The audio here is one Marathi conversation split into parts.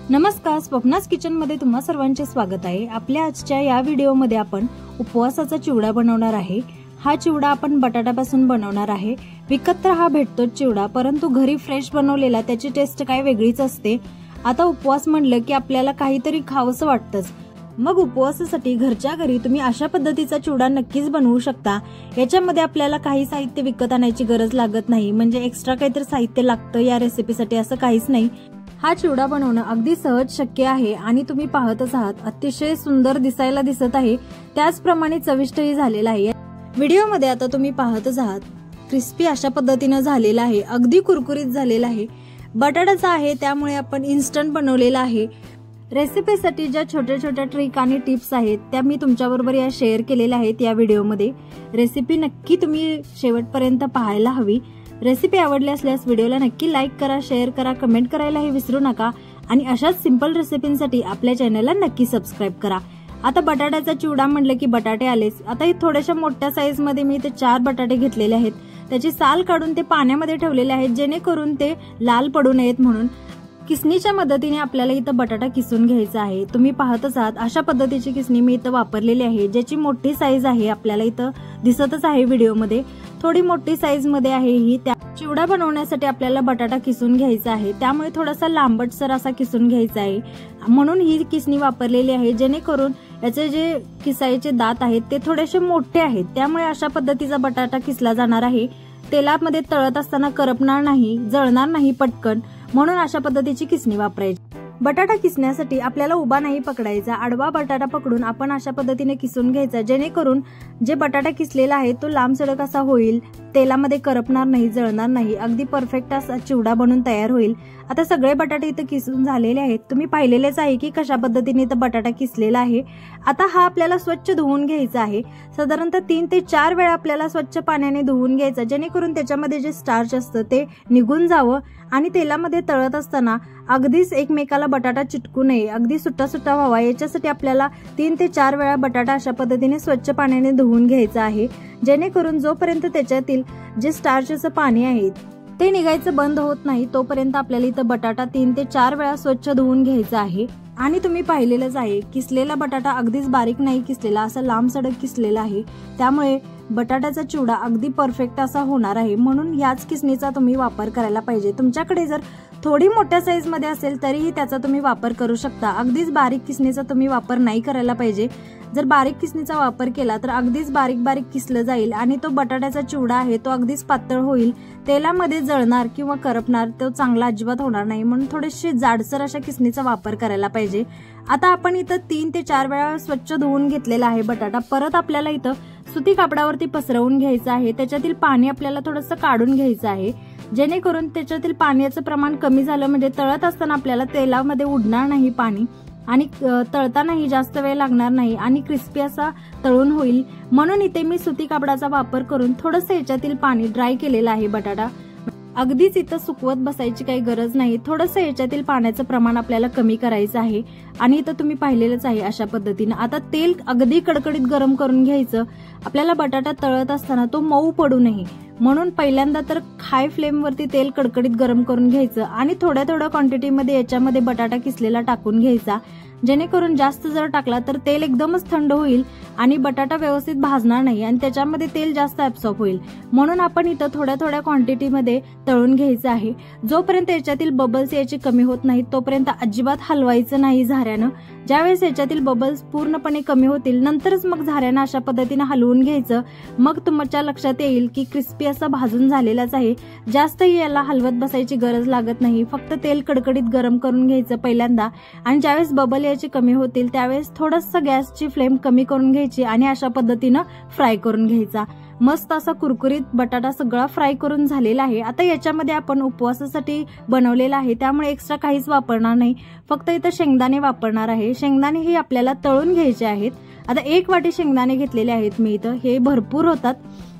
नमस्कार, स्वप्नास किचन मध्ये तुम्हा सर्वांचे स्वागत आहे। आपल्या आजच्या या व्हिडिओमध्ये आपण उपवासाचा चिवडा बनवणार आहे। हा चिवडा आपण बटाट्यापासून बनवणार आहे। विकत तर हा भेटतो चिवडा, परंतु घरी फ्रेश बनवलेला त्याची टेस्ट काय वेगळीच असते। आता उपवास म्हणलं की आपल्याला काहीतरी खावंसं वाटतंच। मग उपवासासाठी घरच्या घरी तुम्ही अशा पद्धतीचा चिवडा नक्कीच बनवू शकता। याच्यामध्ये आपल्याला काही साहित्य विकत आणायची गरज लागत नाही, म्हणजे एक्स्ट्रा काहीतरी साहित्य लागतं या रेसिपीसाठी असं काहीच नाही। हा चिवडा बनवणं अगदी सहज शक्य आहे आणि तुम्ही पाहतच आहात अतिशय सुंदर दिसायला दिसत आहे, त्याचप्रमाणे चविष्टही झालेला आहे। व्हिडिओमध्ये आता तुम्ही पाहतच आहात क्रिस्पी अशा पद्धतीने झालेला आहे, अगदी कुरकुरीत झालेला आहे। बटाट्याचा आहे त्यामुळे आपण इन्स्टंट बनवलेला आहे। रेसिपीसाठी ज्या छोट्या छोट्या ट्रिक आणि टिप्स आहेत त्या मी तुमच्याबरोबर या शेअर केलेल्या आहेत या व्हिडिओमध्ये। रेसिपी नक्की तुम्ही शेवटपर्यंत पाहायला हवी। रेसिपी आवडली असल्यास व्हिडिओला नक्की लाईक करा, शेअर करा, कमेंट करायलाही विसरू नका आणि अशाच सिंपल रेसिपींसाठी आपल्या चॅनलला नक्की सबस्क्राइब करा। आता बटाट्याचा चिवडा म्हटलं की बटाटे आलेच। आता हे थोड्याशा मोठ्या साईज मध्ये मी ते 4 बटाटे घेतलेले आहेत। त्याची साल काढून ते पाण्यामध्ये ठेवलेले आहेत जेणेकरून ते लाल पडू नयेत म्हणून। किसणीच्या मदतीने आपल्याला इथं बटाटा किसून घ्यायचा आहे। तुम्ही पाहतच आहात अशा पद्धतीची किसणी मी इथं वापरलेली आहे, ज्याची मोठी साईज आहे, आपल्याला इथं दिसतच आहे व्हिडिओमध्ये। थोडी मोठी साईज मध्ये आहे ही। त्या चिवडा बनवण्यासाठी आपल्याला बटाटा किसून घ्यायचा आहे, त्यामुळे थोडासा लांबटसर असा किसून घ्यायचा आहे, म्हणून ही किसणी वापरलेली आहे। जेणेकरून याचे जे किसायचे दात आहेत ते थोडेसे मोठे आहेत, त्यामुळे अशा पद्धतीचा बटाटा किसला जाणार आहे। तेलामध्ये तळत असताना करपणार नाही, जळणार नाही पटकन, म्हणून अशा पद्धतीची किसणी वापरायची। बटाटा किसण्यासाठी आपल्याला उभा नाही पकडायचा, आडवा बटाटा पकडून आपण अशा पद्धतीने किसून घ्यायचा, जेणेकरून जे बटाटा किसलेला आहे तो लांब सडक असा होईल, तेलामध्ये करपणार नाही, जळणार नाही, अगदी परफेक्ट असा चिवडा बनून तयार होईल। आता सगळे बटाटे इथं किसून झालेले आहेत, तुम्ही पाहिलेलेच आहे की कशा पद्धतीने इथं बटाटा किसलेला आहे। आता हा आपल्याला स्वच्छ धुवून घ्यायचा आहे, साधारणतः 3 ते 4 वेळा आपल्याला स्वच्छ पाण्याने धुवून घ्यायचा, जेणेकरून त्याच्यामध्ये जे स्टार्च असतं ते निघून जावं आणि तेलामध्ये तळत असताना अगदीच एकमेकाला बटाटा चिटकू नये, अगदी सुट्टा सुट्टा व्हावा, याच्यासाठी आपल्याला 3 ते 4 वेळा बटाटा अशा पद्धतीने स्वच्छ पाण्याने धुवून घ्यायचा आहे, जेणेकरून जोपर्यंत त्याच्यातील जे स्टार्चचं पाणी आहे ते निघायचं बंद होत नाही तोपर्यंत आपल्याला इथं बटाटा 3 ते 4 वेळा स्वच्छ धुवून घ्यायचा आहे। आणि तुम्ही पाहिलेलंच आहे किसलेला बटाटा अगदीच बारीक नाही किसलेला, असा लांब सडक किसलेला आहे, त्यामुळे बटाट्याचा चिवडा अगदी परफेक्ट असा होणार आहे। म्हणून याच किसणीचा तुम्ही वापर करायला पाहिजे। तुमच्याकडे जर थोडी मोठ्या साईज मध्ये असेल तरीही त्याचा तुम्ही वापर करू शकता, अगदीच बारीक किसणीचा तुम्ही वापर नाही करायला पाहिजे। जर बारीक किसणीचा वापर केला तर अगदीच बारीक बारीक किसलं जाईल आणि तो बटाट्याचा चिवडा आहे तो अगदीच पातळ होईल, तेलामध्ये जळणार किंवा करपणार, तो चांगला अजिबात होणार नाही। म्हणून थोडीशी जाडसर अशा किसणीचा वापर करायला पाहिजे। आता आपण इथं 3 ते 4 वेळा स्वच्छ धुवून घेतलेला आहे बटाटा। परत आपल्याला इथं सुती कापडावरती पसरवून घ्यायचं आहे, त्याच्यातील पाणी आपल्याला थोडंसं काढून घ्यायचं आहे, जेणेकरून त्याच्यातील पाण्याचं प्रमाण कमी झालं म्हणजे तळत असताना आपल्याला तेलामध्ये उडणार नाही पाणी आणि तळतानाही जास्त वेळ लागणार नाही आणि क्रिस्पी असा तळून होईल। म्हणून इथे मी सुती कापडाचा वापर करून थोडंसं याच्यातील पाणी ड्राय केलेलं आहे बटाटा। अगदीच इथं सुकवत बसायची काही गरज नाही, थोडंसं याच्यातील पाण्याचं प्रमाण आपल्याला कमी करायचं आहे आणि इथं तुम्ही पाहिलेलंच आहे अशा पद्धतीने। आता तेल अगदी कडकडीत गरम करून घ्यायचं, आपल्याला बटाटा तळत असताना तो मऊ पडू नये, म्हणून पहिल्यांदा तर हाय फ्लेम वरती तेल कडकडीत गरम करून घ्यायचं आणि थोड्या थोड्या क्वांटिटीमध्ये याच्यामध्ये बटाटा किसलेला टाकून घ्यायचा, जेणेकरून जास्त जर टाकला तर तेल एकदमच थंड होईल आणि बटाटा व्यवस्थित भाजणार नाही आणि त्याच्यामध्ये तेल जास्त ऍब्सॉर्ब होईल। म्हणून आपण इथं थोड्या थोड्या क्वांटिटीमध्ये तळून घ्यायचं आहे। जोपर्यंत याच्यातील बबल्स याचे कमी होत नाहीत तोपर्यंत अजिबात हलवायचं नाही झाऱ्यानं। ज्यावेळेस याच्यातील बबल्स पूर्णपणे कमी होतील नंतरच मग झाऱ्यानं अशा पद्धतीने हलवून घ्यायचं, मग तुमच्या लक्षात येईल की क्रिस्पी असा भाजून झालेलाच आहे। जास्तही याला हलवत बसायची गरज लागत नाही, फक्त तेल कडकडीत गरम करून घ्यायचं पहिल्यांदा आणि ज्यावेळेस बबल याचे कमी होतील त्यावेळेस थोडंसं गॅसची फ्लेम कमी करून घ्यायची आणि अशा पद्धतीनं फ्राय करून घ्यायचा। मस्त असा कुरकुरीत बटाटा सगळा फ्राय करून झालेला आहे। आता याच्यामध्ये आपण उपवासासाठी बनवलेला आहे त्यामुळे एक्स्ट्रा काहीच वापरणार नाही, फक्त इथं शेंगदाणे वापरणार आहे। शेंगदाणे हे आपल्याला तळून घ्यायचे आहेत। आता 1 वाटी शेंगदाणे घेतलेले आहेत मी इथं, हे भरपूर होतात।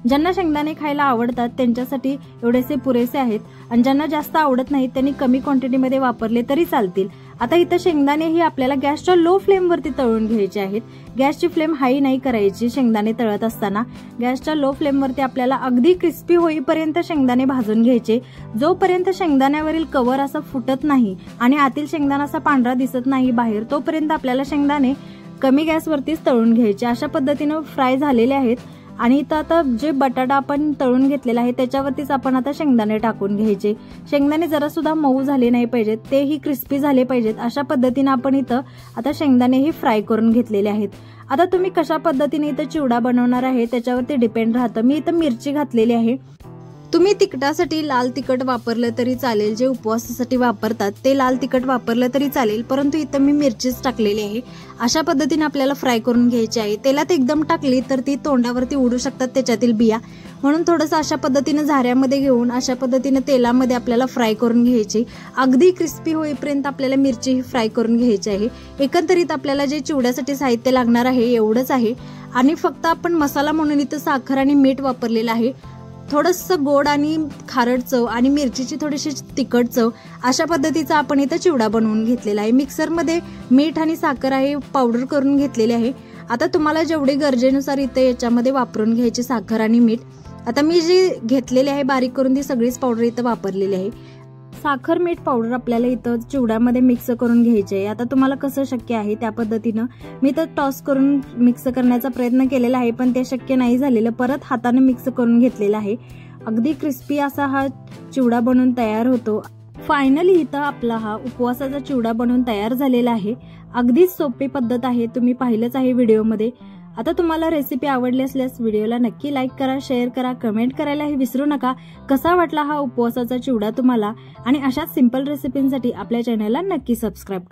ज्यांना शेंगदाणे खायला आवडतात त्यांच्यासाठी एवढेसे पुरेसे आहेत आणि ज्यांना जास्त आवडत नाहीत त्यांनी कमी क्वांटिटीमध्ये वापरले तरी चालतील। आता इथं शेंगदाणे ही आपल्याला गॅसच्या लो फ्लेमवरती तळून घ्यायचे आहेत. गॅसची फ्लेम हाई नाही करायची शेंगदाणे तळत असताना. गॅसच्या लो फ्लेमवरती आपल्याला अगदी क्रिस्पी होईपर्यंत शेंगदाणे भाजून घ्यायचे. जोपर्यंत शेंगदाण्यावरील कव्हर असं फुटत नाही आणि आतील शेंगदाणा असा पांढरा दिसत नाही बाहेर, तोपर्यंत आपल्याला शेंगदाणे कमी गॅसवरतीच तळून घ्यायचे. अशा पद्धतीनं फ्राय झालेले आहेत. आणि इथं आता जे बटाटा आपण तळून घेतलेला आहे त्याच्यावरतीच आपण आता शेंगदाणे टाकून घ्यायचे. शेंगदाणे जरा सुद्धा मऊ झाले नाही पाहिजेत, तेही क्रिस्पी झाले पाहिजेत. अशा पद्धतीने आपण इथं आता शेंगदाणेही फ्राय करून घेतलेले आहेत. आता तुम्ही कशा पद्धतीने इथं चिवडा बनवणार आहे त्याच्यावरती डिपेंड राहतं. मी इथं मिरची घातलेली आहे. तुम्ही तिखटासाठी लाल तिखट वापरलं तरी चालेल, जे उपवासासाठी वापरतात ते लाल तिखट वापरलं तरी चालेल, परंतु इथं मी मिरचीच टाकलेली आहे. अशा पद्धतीने आपल्याला फ्राय करून घ्यायची आहे. तेलात एकदम टाकली तर ती तोंडावरती उडू शकतात त्याच्यातील बिया, म्हणून थोडंसं अशा पद्धतीने झाऱ्यामध्ये घेऊन अशा पद्धतीने तेलामध्ये आपल्याला फ्राय करून घ्यायची. अगदी क्रिस्पी होईपर्यंत आपल्याला मिरची ही फ्राय करून घ्यायची आहे. एकंदरीत आपल्याला जे चिवड्यासाठी साहित्य लागणार आहे एवढंच आहे. आणि फक्त आपण मसाला म्हणून इथं साखर आणि मीठ वापरलेलं आहे. थोडंसं गोड आणि खारट चव आणि मिरचीची थोडीशी तिखट चव अशा पद्धतीचा आपण इथं चिवडा बनवून घेतलेला आहे. मिक्सरमध्ये मीठ आणि साखर आहे पावडर करून घेतलेली आहे. आता तुम्हाला जेवढी गरजेनुसार इथं याच्यामध्ये वापरून घ्यायची साखर आणि मीठ. आता मी जी घेतलेली आहे बारीक करून ती सगळीच पावडर इथं वापरलेली आहे. साखर मीठ पावडर आपल्याला इथं चिवड्यामध्ये मिक्स करून घ्यायची आहे. आता तुम्हाला कसं शक्य आहे त्या पद्धतीनं मी तर टॉस करून मिक्स करण्याचा प्रयत्न केलेला आहे, पण ते शक्य नाही झालेलं. परत हाताने मिक्स करून घेतलेला आहे. अगदी क्रिस्पी असा हा चिवडा बनून तयार होतो. फायनली इथं आपला हा उपवासाचा चिवडा बनवून तयार झालेला आहे. अगदीच सोपी पद्धत आहे, तुम्ही पाहिलंच आहे व्हिडिओमध्ये. आता तुम्हाला रेसिपी आवडली असल्यास व्हिडिओला नक्की लाईक करा, शेअर करा, कमेंट करायलाही विसरू नका. कसा वाटला हा उपवासाचा चिवडा तुम्हाला, आणि अशाच सिंपल रेसिपींसाठी आपल्या चॅनलला नक्की सबस्क्राईब करा.